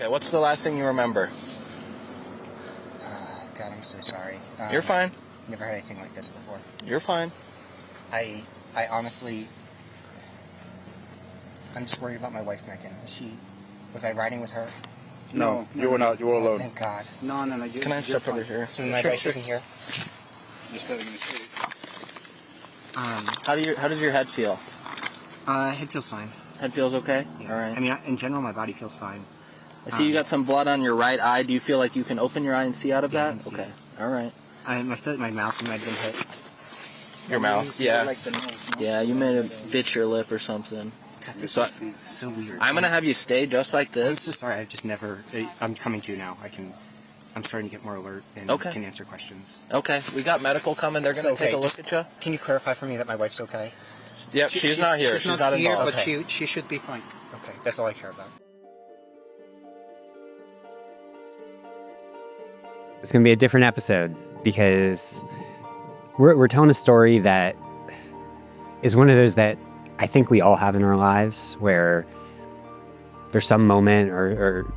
Okay, what's the last thing you remember? God, I'm so sorry. You're fine. Never had anything like this before. You're fine. I honestly, I'm just worried about my wife, Megan. Was I riding with her? No, you were not. You were alone. Thank God. No. Can I step over here? So my wife isn't here? Just letting you see. How does your head feel? Head feels fine. Head feels okay? Yeah. All right. I mean, in general, my body feels fine. I see you got some blood on your right eye. Do you feel like you can open your eye and see out of Yeah, I that? can see Okay. it. All right. I feel like my mouth might have been hit. Your mouth? Yeah. Like the nose, no? Yeah, you may have bit your lip or something. God, this So- is so weird. I'm going to have you stay just like I'm this. so sorry. I've just never... I'm coming to now. I'm starting to get more alert and Okay. can answer questions. Okay, we got medical coming. They're going to So, take a okay, look just- at you. Can you clarify for me that my wife's okay? Yep, she's not here. She's not here, involved. but Okay. she should be fine. Okay, that's all I care about. It's going to be a different episode because we're telling a story that is one of those that I think we all have in our lives where there's some moment or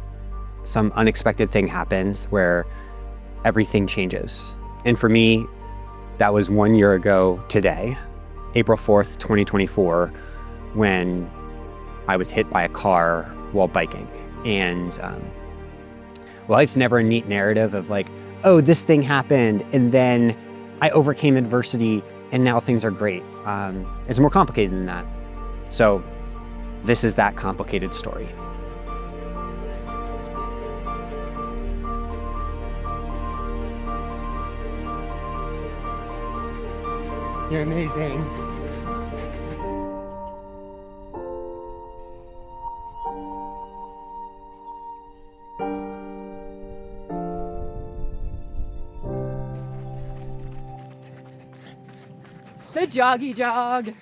some unexpected thing happens where everything changes. And for me, that was 1 year ago today, April 4th, 2024, when I was hit by a car while biking. And life's never a neat narrative of like, oh, this thing happened and then I overcame adversity and now things are great. It's more complicated than that. So this is that complicated story. You're amazing. The joggy jog.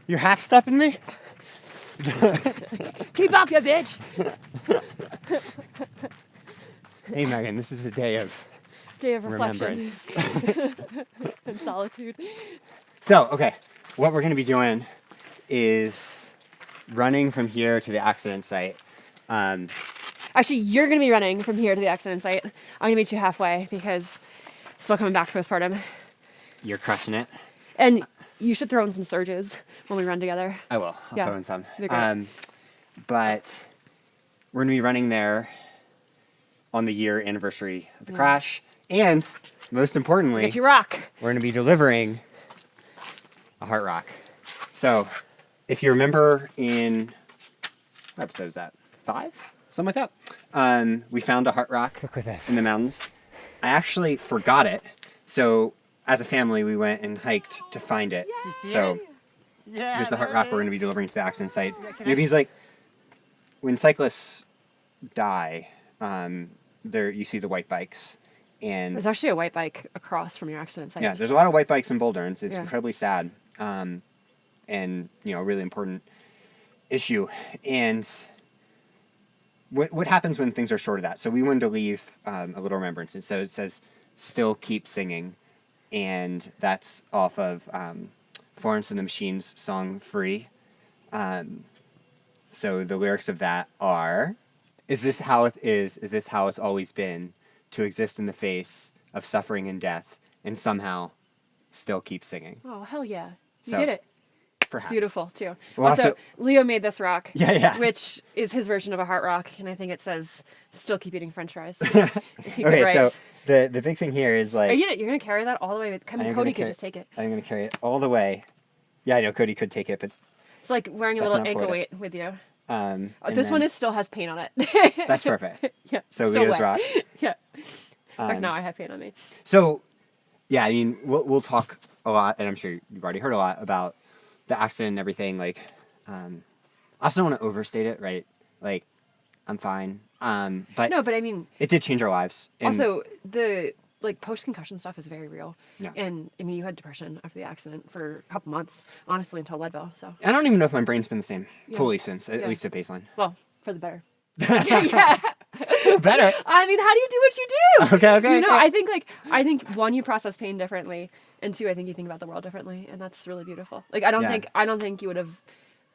You're half stepping me? Keep up, you bitch. Hey, Megan, this is a day of Day of reflection remembrance. and solitude. So, okay, what we're going to be doing is running from here to the accident site. Actually, you're going to be running from here to the accident site. I'm going to meet you halfway because still coming back postpartum. You're crushing it. And you should throw in some surges when we run together. I will. I'll Yeah, throw in some. that'd be great. But we're going to be running there on the year anniversary of the crash. And most importantly, Get you rock. we're going to be delivering a heart rock. So if you remember in, what episode is that? 5? Something like that. We found a heart rock in the mountains. I actually forgot it. So as a family, we went and hiked to find it. So here's the heart rock we're going to be delivering to the accident site. Maybe he's like, when cyclists die, there you see the white bikes. And There's actually a white bike across from your accident site. yeah, there's a lot of white bikes in Boulder, and it's Yeah. incredibly sad, and a really important issue. And what happens when things are short of that? So we wanted to leave a little remembrance, and so it says, "Still keep singing," and that's off of Florence and the Machine's song "Free." So the lyrics of that are, "Is this how it is? Is this how it's always been? To exist in the face of suffering and death, and somehow still keep singing." Oh, hell yeah. You So, did it. Perhaps. It's beautiful, too. We'll have Also, to- Leo made this rock. Yeah. Which is his version of a heart rock, and I think it says, still keep eating french fries. If you could Okay, write. so the big thing here is like, You're going to carry that all the way? I mean, I'm Cody gonna could just take it. I'm going to carry it all the way. Yeah, I know Cody could take it, but It's like wearing a That's little not ankle for weight with you. and This then- one still has paint on it. that's perfect. Yeah. So still Leo's wet. rock. Yeah. In fact, now I have paint on me. So, yeah, I mean, we'll talk a lot, and I'm sure you've already heard a lot about the accident and everything. Like, I also don't want to overstate it, right? Like, I'm fine. But No, but I mean, it did change our lives. And also the post-concussion stuff is very real. Yeah. And I mean, you had depression after the accident for a couple months, honestly, until Leadville. So, I don't even know if my brain's been the same Yeah. fully since, at Yeah. least at baseline. well, for the better. Yeah. Better. I mean, how do you do what you do? Okay. You know, I think one, you process pain differently, and two, I think you think about the world differently, and that's really beautiful. Like, I don't Yeah. think you would have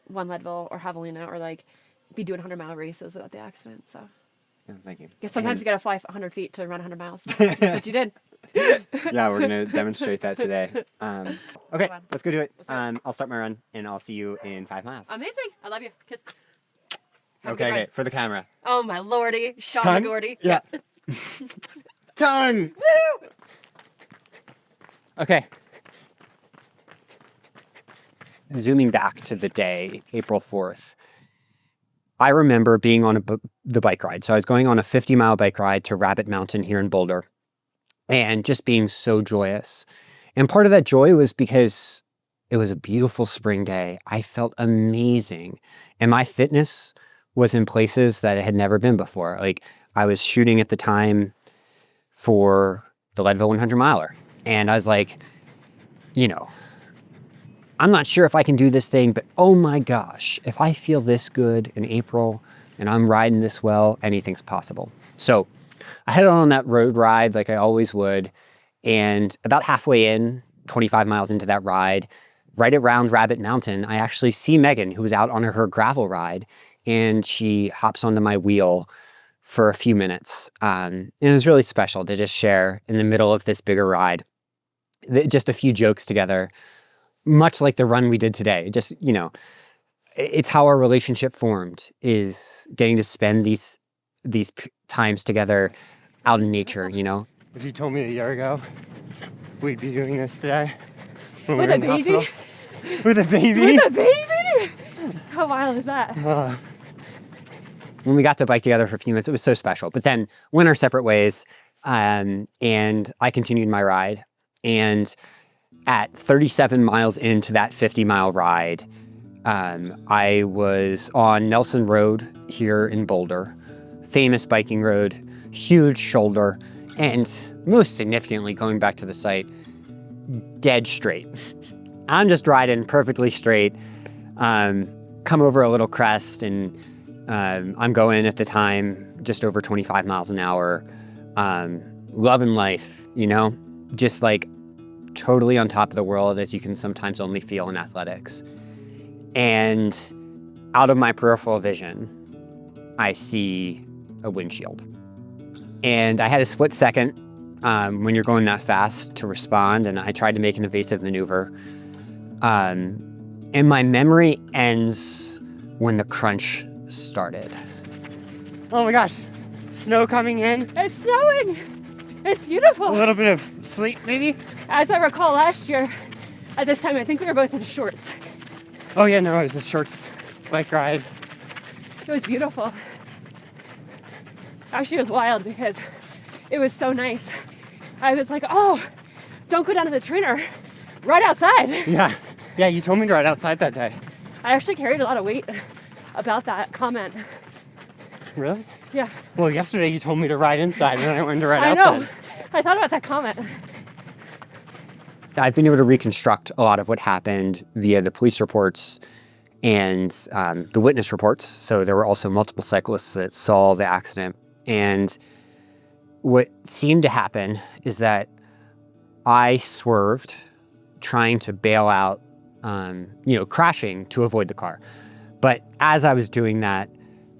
won Leadville or Javelina or like be doing 100-mile races without the accident. So Yeah, thank you. because sometimes you got to fly 100 feet to run 100 miles. That's what you did. Yeah, we're gonna demonstrate that today. Okay, fun. let's go do it. Let's do it. I'll start my run, and I'll see you in 5 miles. Amazing. I love you. Kiss. Have a good Okay, run. for the camera. Oh my lordy, Sean Tongue? McGordy. Yeah. Tongue. Woo! Okay. Zooming back to the day, April 4th, I remember being on the bike ride. So I was going on a 50-mile bike ride to Rabbit Mountain here in Boulder and just being so joyous. And part of that joy was because it was a beautiful spring day. I felt amazing. And my fitness was in places that it had never been before. Like I was shooting at the time for the Leadville 100 miler. And I was like, you know, I'm not sure if I can do this thing, but oh my gosh, if I feel this good in April and I'm riding this well, anything's possible. So I headed on that road ride like I always would. And about halfway in, 25 miles into that ride, right around Rabbit Mountain, I actually see Megan, who was out on her gravel ride, and she hops onto my wheel for a few minutes. And it was really special to just share in the middle of this bigger ride, just a few jokes together. Much like the run we did today, just, you know, it's how our relationship formed, is getting to spend these times together out in nature, you know. If you told me a year ago we'd be doing this today, when With we were a in the baby? hospital. With a baby? With a baby? How wild is that? When we got to bike together for a few minutes, it was so special. But then went our separate ways, and I continued my ride. And at 37 miles into that 50-mile ride, I was on Nelson Road here in Boulder, famous biking road, huge shoulder, and most significantly, going back to the site, dead straight. I'm just riding perfectly straight, come over a little crest, and I'm going at the time just over 25 miles an hour, loving life, you know, just like totally on top of the world, as you can sometimes only feel in athletics. And out of my peripheral vision, I see a windshield. And I had a split second when you're going that fast to respond, and I tried to make an evasive maneuver. And my memory ends when the crunch started. Oh my gosh, snow coming in. It's snowing. It's beautiful. A little bit of sleet maybe. As I recall last year, at this time, I think we were both in shorts. Oh yeah, no, it was a short bike ride. It was beautiful. Actually, it was wild because it was so nice. I was like, oh, don't go down to the trainer. Ride outside. Yeah, you told me to ride outside that day. I actually carried a lot of weight about that comment. Really? Yeah. Well, yesterday you told me to ride inside and I wanted to ride I outside. know. I thought about that comment. I've been able to reconstruct a lot of what happened via the police reports and the witness reports. So there were also multiple cyclists that saw the accident. And what seemed to happen is that I swerved, trying to bail out, crashing to avoid the car. But as I was doing that,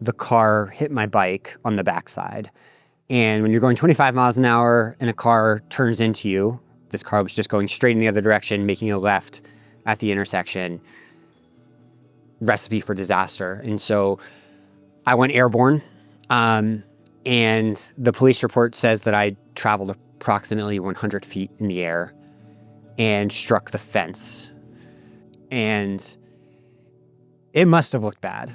the car hit my bike on the backside. And when you're going 25 miles an hour and a car turns into you, this car was just going straight in the other direction, making a left at the intersection. Recipe for disaster. And so I went airborne. And the police report says that I traveled approximately 100 feet in the air and struck the fence. And it must have looked bad.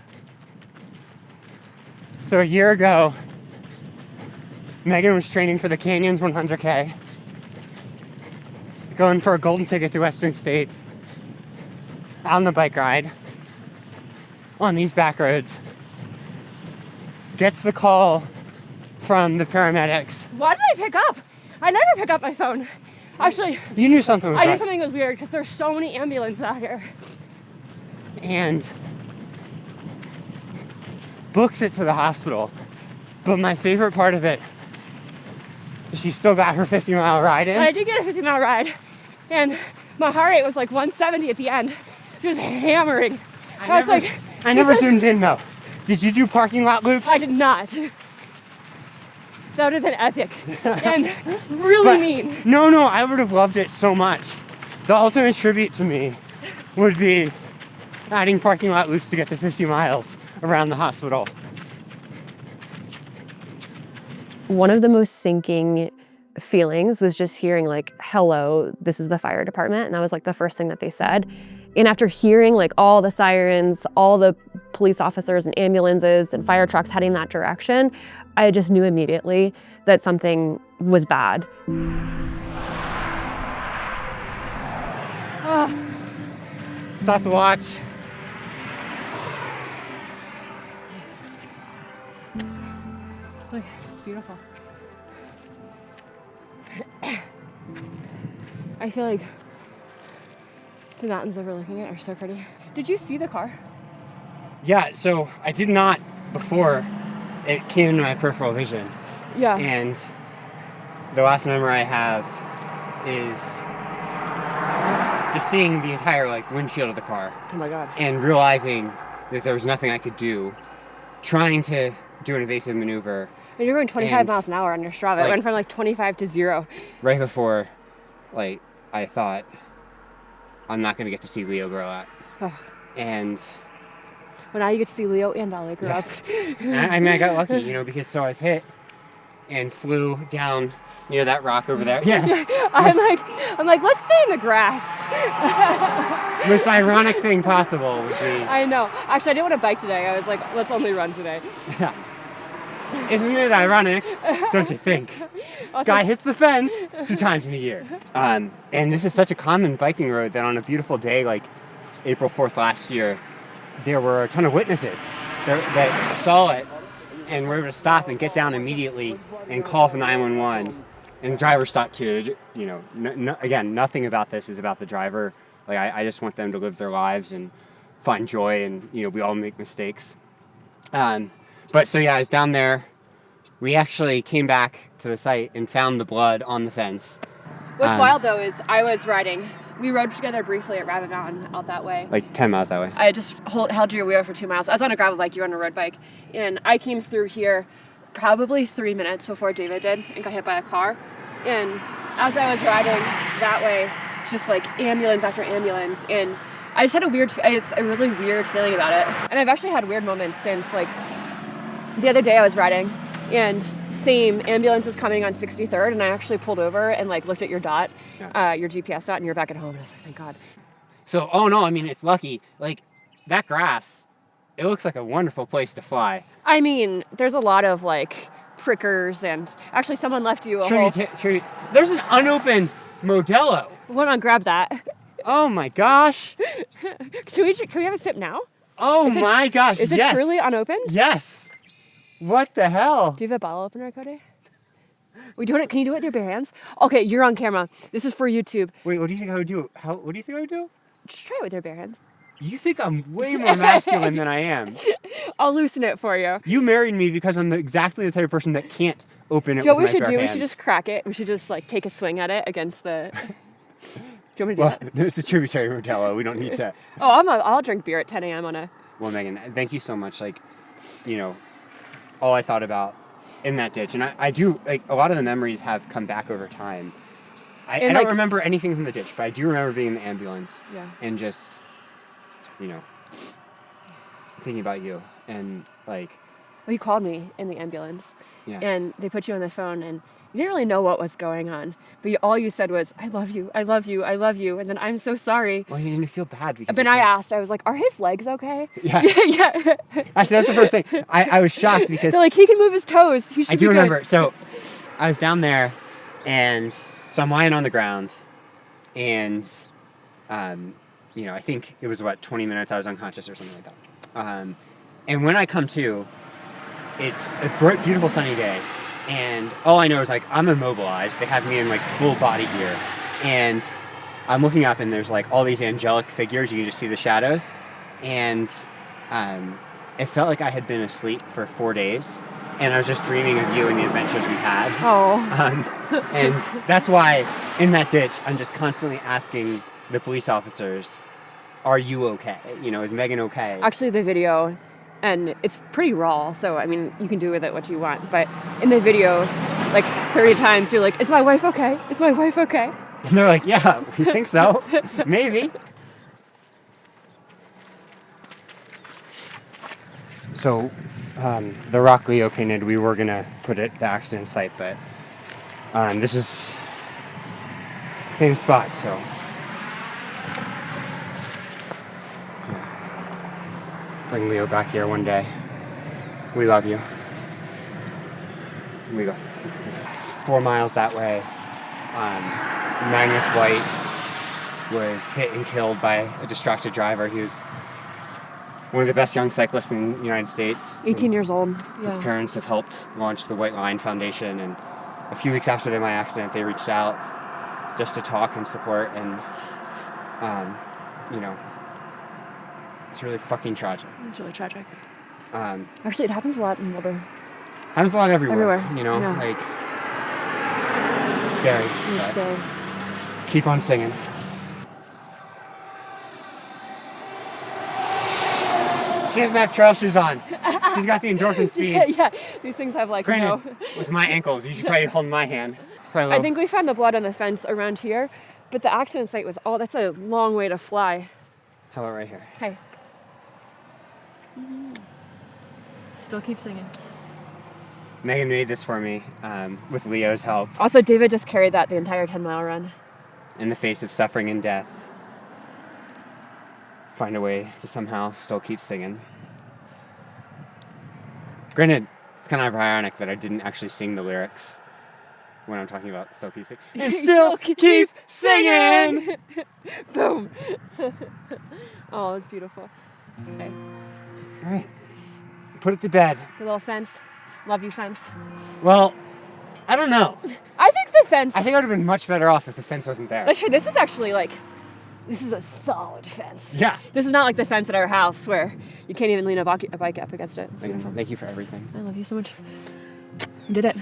So a year ago, Megan was training for the Canyons 100K, going for a golden ticket to Western States, on the bike ride, on these back roads, gets the call from the paramedics. Why did I pick up? I never pick up my phone. Actually, You knew something was I knew right. something was weird because there's so many ambulances out here. And books it to the hospital. But my favorite part of it is she still got her 50-mile ride in. And I did get a 50-mile ride, and my heart rate was like 170 at the end, just hammering. I was like, I never he said- zoomed in though. Did you do parking lot loops? I did not. That would have been epic and really mean. No, I would have loved it so much. The ultimate tribute to me would be adding parking lot loops to get to 50 miles around the hospital. One of the most sinking feelings was just hearing like, hello, this is the fire department. And that was like the first thing that they said. And after hearing like all the sirens, all the police officers and ambulances and fire trucks heading that direction, I just knew immediately that something was bad. Stop the watch. Look, it's beautiful. I feel like the mountains overlooking it are so pretty. Did you see the car? Yeah, so I did not before it came into my peripheral vision. Yeah. And the last memory I have is just seeing the entire like windshield of the car Oh my God. and realizing that there was nothing I could do, trying to do an evasive maneuver And you're going 25 And, miles an hour on your Strava. It like- went from like 25 to 0. right before like I thought I'm not going to get to see Leo grow up. Oh. And Well, now you get to see Leo and Ollie grow up. I mean, I got lucky, you know, because so I was hit and flew down near that rock over there. Yeah. I'm like, let's stay in the grass. Most ironic thing possible would be, I know. Actually, I didn't want to bike today. I was like, let's only run today. isn't it ironic? Don't you think? Also, Guy hits the fence 2 times in a year. And this is such a common biking road that on a beautiful day like April 4th last year, there were a ton of witnesses that saw it and were able to stop and get down immediately and call for 911. And the driver stopped too. You know, again, nothing about this is about the driver. Like I just want them to live their lives and find joy, and you know, we all make mistakes. But so yeah, I was down there. We actually came back to the site and found the blood on the fence. what's wild though is I was riding. We rode together briefly at Rabbit Mountain out that way. Like 10 miles that way. I just held your wheel for 2 miles. I was on a gravel bike, you were on a road bike. And I came through here probably 3 minutes before David did and got hit by a car. And as I was riding that way, it's just like ambulance after ambulance. And I just had it's a really weird feeling about it. And I've actually had weird moments since, like, the other day I was riding and same ambulance is coming on 63rd, and I actually pulled over and like looked at your dot, your GPS dot, and you're back at home. And I was like, thank God. So, oh no, I mean, it's lucky. Like, that grass, it looks like a wonderful place to fly. I mean, there's a lot of like prickers, and actually someone left you a whole... There's an unopened Modelo. Hold on, grab that. Oh my gosh. Can we have a sip now? Oh my gosh, Is it yes. truly unopened? Yes. What the hell? Do you have a bottle opener, Cody? Can you do it with your bare hands? Okay, you're on camera. This is for YouTube. Wait, what do you think I would do? What do you think I would do? Just try it with your bare hands. You think I'm way more masculine than I am. I'll loosen it for you. You married me because I'm exactly the type of person that can't open it Do you know with what we my should bare do? hands. We should just crack it. We should just like take a swing at it against the... Do you want me to do that? It's a tributary Modelo. We don't need to... Oh, I'll drink beer at 10 a.m. on a... Well, Megan, thank you so much. Like, you know, all I thought about in that ditch, and I do, like, a lot of the memories have come back over time. I don't remember anything from the ditch, but I do remember being in the ambulance and just, you know, thinking about you and, like... Well, he called me in the ambulance, Yeah. and they put you on the phone, and you didn't really know what was going on, but all you said was, I love you, I love you, I love you, and then I'm so sorry. Well, you didn't feel bad because... But I asked, I was like, are his legs okay? Yeah. Yeah. Actually, that's the first thing. I was shocked because... They're like, he can move his toes. He should I be do good. remember. So I was down there, and so I'm lying on the ground, and, you know, I think it was, 20 minutes I was unconscious or something like that. And when I come to, it's a bright, beautiful sunny day, and all I know is, like, I'm immobilized. They have me in, like, full body gear, and I'm looking up, and there's, like, all these angelic figures. You can just see the shadows, and it felt like I had been asleep for 4 days, and I was just dreaming of you and the adventures we've had. Oh. And that's why, in that ditch, I'm just constantly asking the police officers, are you okay? You know, is Megan okay? Actually, the video and it's pretty raw. So, I mean, you can do with it what you want. But in the video, like 30 times, you're like, is my wife okay? Is my wife okay? And they're like, yeah, we think so. Maybe. So, the rock Leo painted, we were going to put it at the accident site, but this is the same spot, so. Yeah. Bring Leo back here one day. We love you. We go 4 miles that way. Magnus White was hit and killed by a distracted driver. He was one of the best young cyclists in the United States. 18 years old. His parents have helped launch the White Line Foundation, and a few weeks after my accident, they reached out just to talk and support, and it's really fucking tragic. It's really tragic. Um, Actually, it happens a lot in Boulder. Happens a lot everywhere. Everywhere. Yeah. Like, it's scary. It's but scary. keep on singing. She doesn't have trail shoes on. She's got the endorphin speeds. Yeah, these things have like Granted, with my ankles, you should probably hold my hand. I think we found the blood on the fence around here, but the accident site was that's a long way to fly. How about right here? Hey. Still keep singing. Megan made this for me with Leo's help. Also, David just carried that the entire 10-mile run. In the face of suffering and death, find a way to somehow still keep singing. Granted, it's kind of ironic that I didn't actually sing the lyrics when I'm talking about still keep singing. And still keep singing! Boom. Oh, it's beautiful. Okay. All right, put it to bed. The little fence. Love you, fence. Well, I don't know. I think the fence. I think I would have been much better off if the fence wasn't there. That's true. This is actually this is a solid fence. Yeah. This is not like the fence at our house where you can't even lean a bike up against it. It's beautiful. Thank you for everything. I love you so much. You did it.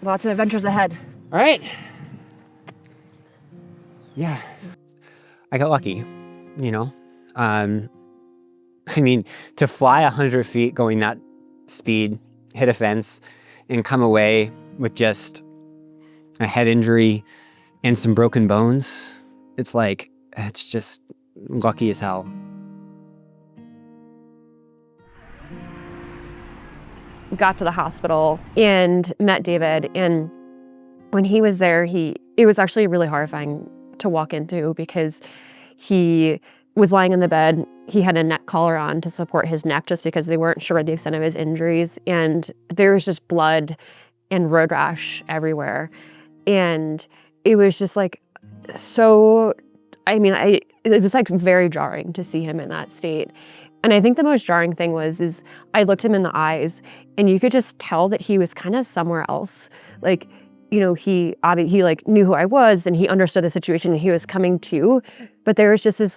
Lots of adventures ahead. All right. Yeah. I got lucky, I mean, to fly 100 feet going that speed, hit a fence, and come away with just a head injury and some broken bones, it's just lucky as hell. Got to the hospital and met David, and when he was there, it was actually really horrifying to walk into because he was lying in the bed. He had a neck collar on to support his neck just because they weren't sure the extent of his injuries, and there was just blood and road rash everywhere, and it was just so. I mean, it was very jarring to see him in that state. And I think the most jarring thing is I looked him in the eyes and you could just tell that he was kind of somewhere else. He knew who I was and he understood the situation and he was coming to, but there was just this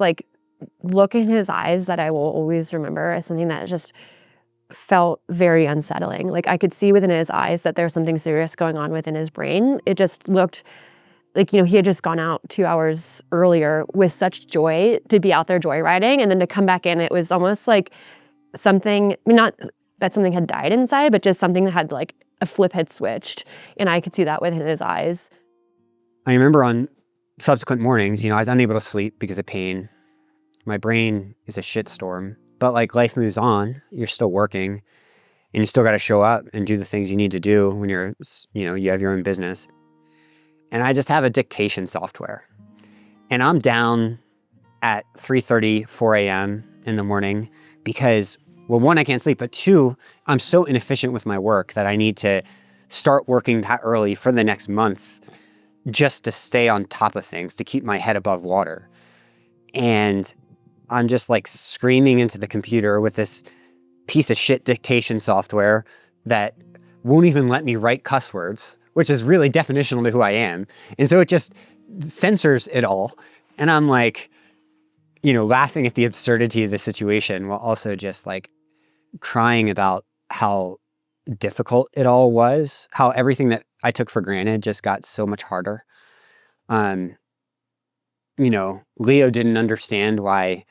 look in his eyes that I will always remember as something that just felt very unsettling. I could see within his eyes that there was something serious going on within his brain. It just looked he had just gone out 2 hours earlier with such joy to be out there joyriding, and then to come back in, it was almost like something, not that something had died inside, but just something that had a flip had switched, and I could see that within his eyes. I remember on subsequent mornings, I was unable to sleep because of pain. My brain is a shitstorm, but life moves on. You're still working, and you still got to show up and do the things you need to do when you have your own business. And I just have a dictation software. And I'm down at 3:30, 4 a.m. in the morning because, well, one, I can't sleep, but two, I'm so inefficient with my work that I need to start working that early for the next month just to stay on top of things, to keep my head above water. And I'm just screaming into the computer with this piece of shit dictation software that won't even let me write cuss words, which is really definitional to who I am. And so it just censors it all. And I'm laughing at the absurdity of the situation while also just crying about how difficult it all was, how everything that I took for granted just got so much harder. Leo didn't understand why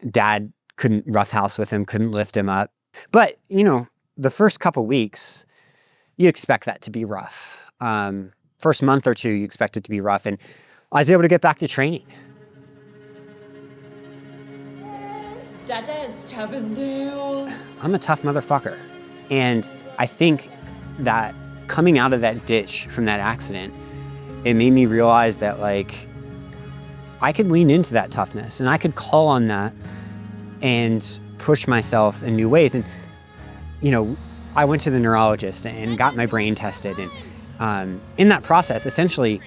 Dad couldn't roughhouse with him, couldn't lift him up. But, the first couple weeks, you expect that to be rough. First month or two, you expect it to be rough. And I was able to get back to training. Dada is tough as nails. I'm a tough motherfucker. And I think that coming out of that ditch from that accident, it made me realize that, like, I could lean into that toughness and I could call on that and push myself in new ways. And, I went to the neurologist and got my brain tested. And in that process, essentially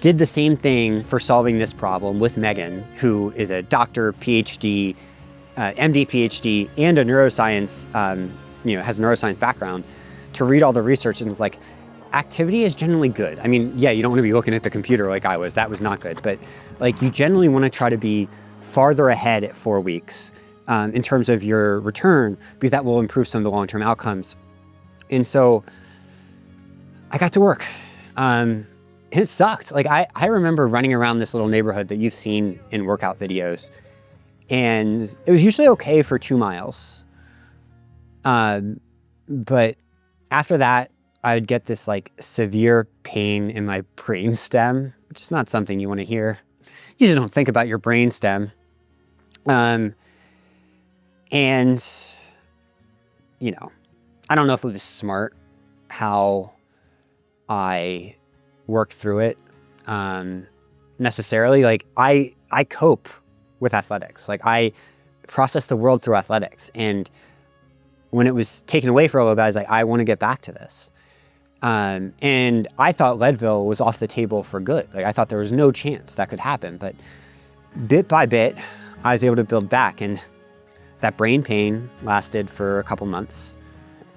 did the same thing for solving this problem with Megan, who is a doctor, PhD, MD, PhD, and a neuroscience, has a neuroscience background, to read all the research. And it's like, activity is generally good. I mean, yeah, you don't want to be looking at the computer like I was. That was not good. But like, you generally want to try to be farther ahead at 4 weeks in terms of your return, because that will improve some of the long-term outcomes. And so I got to work. And it sucked. Like, I remember running around this little neighborhood that you've seen in workout videos. And it was usually okay for 2 miles. But after that, I would get this like severe pain in my brainstem, which is not something you want to hear. You just don't think about your brainstem. And, I don't know if it was smart how I worked through it necessarily. Like, I cope with athletics. Like, I process the world through athletics. And when it was taken away for a little bit, I was like, I want to get back to this. And I thought Leadville was off the table for good. Like, I thought there was no chance that could happen. But bit by bit, I was able to build back. And that brain pain lasted for a couple months.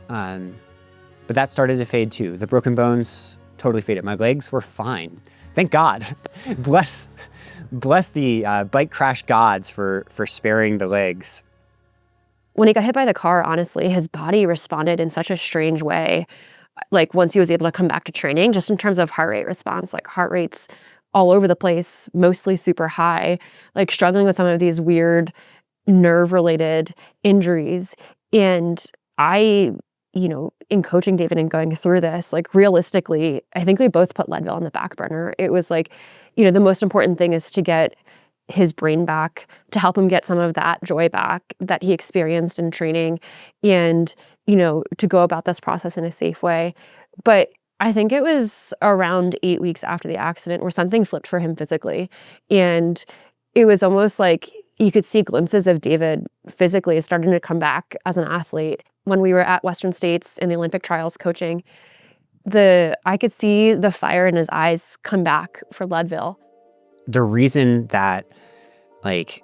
But that started to fade too. The broken bones totally faded. My legs were fine. Thank God. Bless the bike crash gods for sparing the legs. When he got hit by the car, honestly, his body responded in such a strange way. Like, once he was able to come back to training, just in terms of heart rate response, like heart rates all over the place, mostly super high, like struggling with some of these weird nerve-related injuries. And I, in coaching David and going through this, like, realistically, I think we both put Leadville on the back burner. It was like, the most important thing is to get his brain back, to help him get some of that joy back that he experienced in training, and, to go about this process in a safe way. But I think it was around 8 weeks after the accident where something flipped for him physically. And it was almost like you could see glimpses of David physically starting to come back as an athlete. When we were at Western States in the Olympic trials coaching, I could see the fire in his eyes come back for Leadville. The reason that, like,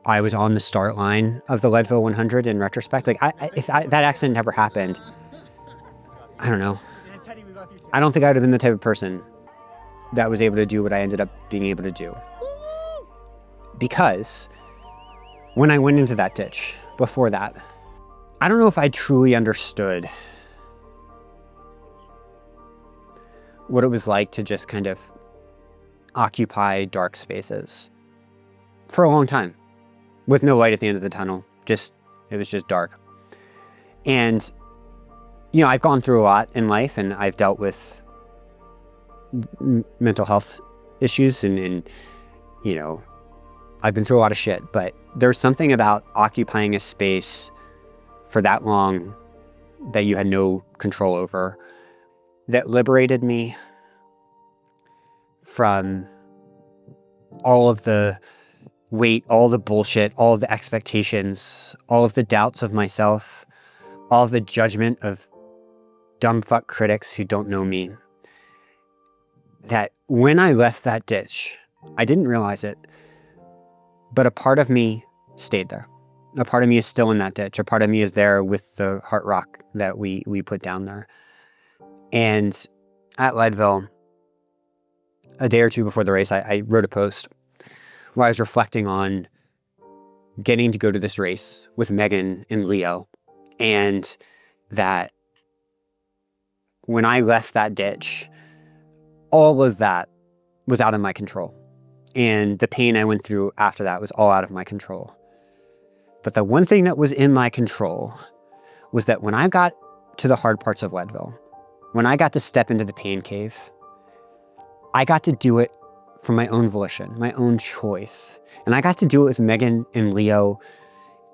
I was on the start line of the Leadville 100 in retrospect, like, if that accident never happened, I don't know. I don't think I would have been the type of person that was able to do what I ended up being able to do. Because when I went into that ditch before that, I don't know if I truly understood what it was like to just kind of occupy dark spaces for a long time with no light at the end of the tunnel. It was just dark. And, I've gone through a lot in life, and I've dealt with mental health issues and I've been through a lot of shit, but there's something about occupying a space for that long that you had no control over that liberated me from all of the weight, all the bullshit, all of the expectations, all of the doubts of myself, all of the judgment of dumb fuck critics who don't know me. That when I left that ditch, I didn't realize it, but a part of me stayed there. A part of me is still in that ditch. A part of me is there with the heart rock that we put down there. And at Leadville, a day or two before the race, I wrote a post where I was reflecting on getting to go to this race with Megan and Leo, and that when I left that ditch, all of that was out of my control. And the pain I went through after that was all out of my control. But the one thing that was in my control was that when I got to the hard parts of Leadville, when I got to step into the pain cave, I got to do it from my own volition, my own choice. And I got to do it with Megan and Leo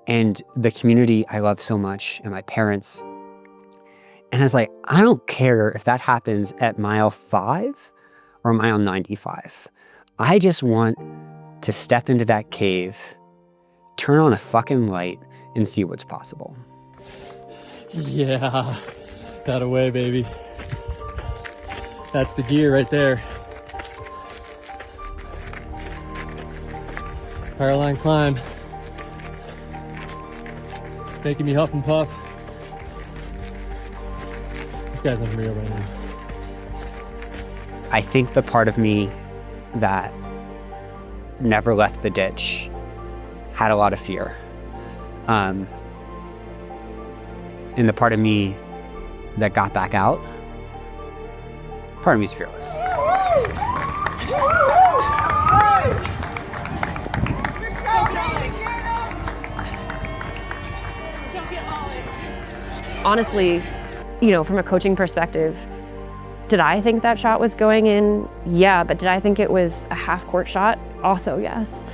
and the community I love so much and my parents. And I was like, I don't care if that happens at mile 5 or mile 95. I just want to step into that cave, turn on a fucking light, and see what's possible. Yeah, got away, baby. That's the gear right there. Powerline climb. Making me huff and puff. This guy's unreal right now. I think the part of me that never left the ditch had a lot of fear. And the part of me that got back out, part of me is fearless. You're so amazing, Garrett! So get Ollie. Honestly, from a coaching perspective, did I think that shot was going in? Yeah, but did I think it was a half-court shot? Also, yes.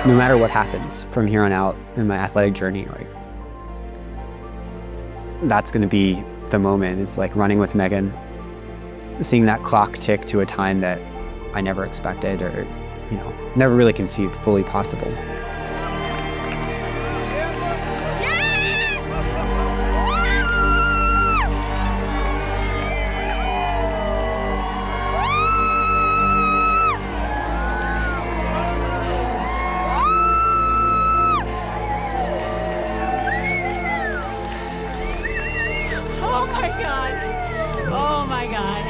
No matter what happens from here on out in my athletic journey, that's going to be the moment. It's like running with Megan, seeing that clock tick to a time that I never expected or, never really conceived fully possible. Oh my God. Oh my God.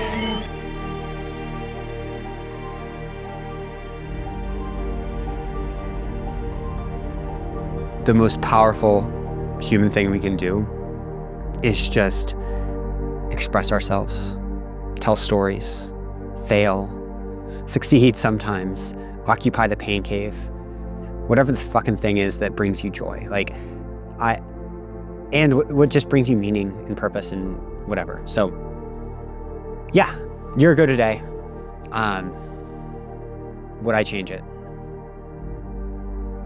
The most powerful human thing we can do is just express ourselves, tell stories, fail, succeed sometimes, occupy the pain cave, whatever the fucking thing is that brings you joy. And what just brings you meaning and purpose and whatever. So, yeah, year ago today, would I change it?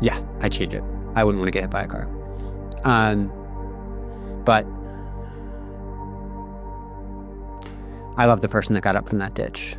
Yeah, I'd change it. I wouldn't want to get hit by a car. But I love the person that got up from that ditch.